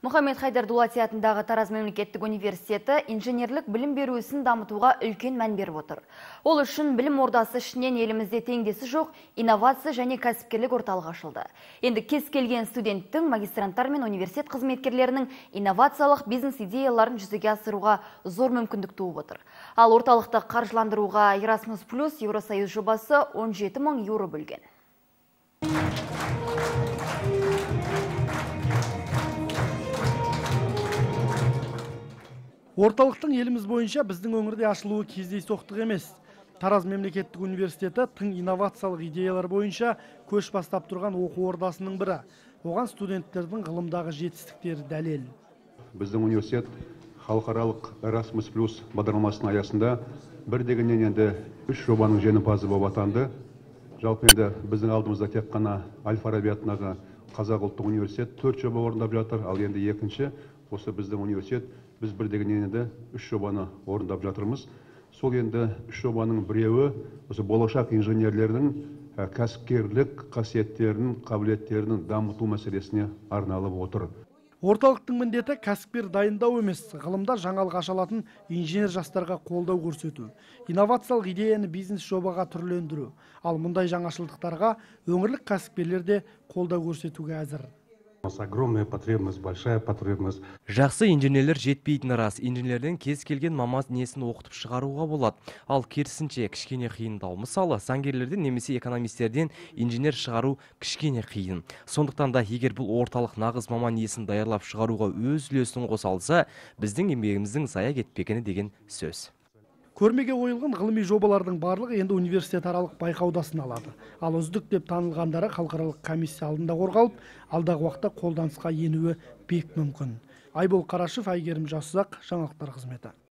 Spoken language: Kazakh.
Мұхаммед Хайдар Дулати атындағы Тараз мемлекеттік университеті инженерлік білім беру ісін дамытуға үлкен мән беріп отыр. Ол үшін білім ордасы ішінен елімізде теңдесі жоқ инновация және кәсіпкерлік орталығы ашылды. Енді кез келген студенттің, магистранттар мен университет қызметкерлерінің инновациялық бизнес идеяларын жүзеге асыруға зор мүмкіндік туып отыр. Ал орталықты қаржыландыруға Erasmus+ Евросоюз жобасы 17 мың еуро бөлген. Орталықтың еліміз бойынша біздің өңірде ашылуы кездейсоқтық емес. Тараз мемлекеттік университеті тың инновациялық идеялар бойынша көш бастап тұрған оқу ордасының бірі. Оған студенттердің ғылымдағы жетістіктері дәлел. Біздің университет халықаралық Erasmus+ бағдарламасының аясында бір дегеннен енді 3 жобаның жеңімпазы болып атанды. Жалпы енді біздің алдымызда тек қана Әл-Фараби атындағы Қазақ ұлттық университет 4 жоба орындап жатыр, ал енді екінші осы біздің университет біз бір дегеннен енді 3 жобаны орындап жатырмыз. Сол енді 3 жобаның біреуі осы болашақ инженерлердің кәсіпкерлік қасиеттерін, қабілеттерін дамыту мәселесіне арналып отыр. Орталықтың міндеті кәсіпкер дайындау емес, ғылымда жаңалық аша алатын инженер жастарға қолдау көрсету, инновациялық идеяны бизнес жобаға түрлендіру. Ал мұндай жаңашылдықтарға өңірлік кәсіпкерлер де қолдау көрсетуге әзір. Огромная потребность, большая потребность. Жақсы инженерлер жетпейтіні рас. Инженерден кез келген маман несін оқытып шығаруға болады. Ал керісінше кішкене қиындау. Мысалы, заңгерлерден немесе экономистерден инженер шығару кішкене қиын. Сондықтан да егер бұл орталық нағыз маман несін даярлап шығаруға өз үлесін қоса алса, біздің еңбегіміздің зая кетпегені деген сөз. Көрмеге ойылған ғылыми жобалардың барлығы енді университет аралық байқауда сыналады. Ал үздік деп танылғандары халықаралық комиссия алдында қорғалып, алдағы уақытта қолданысқа енуі бек мүмкін. Айбол Қарашев, Әйгерім Жасұзақ, жаңалықтар қызметі.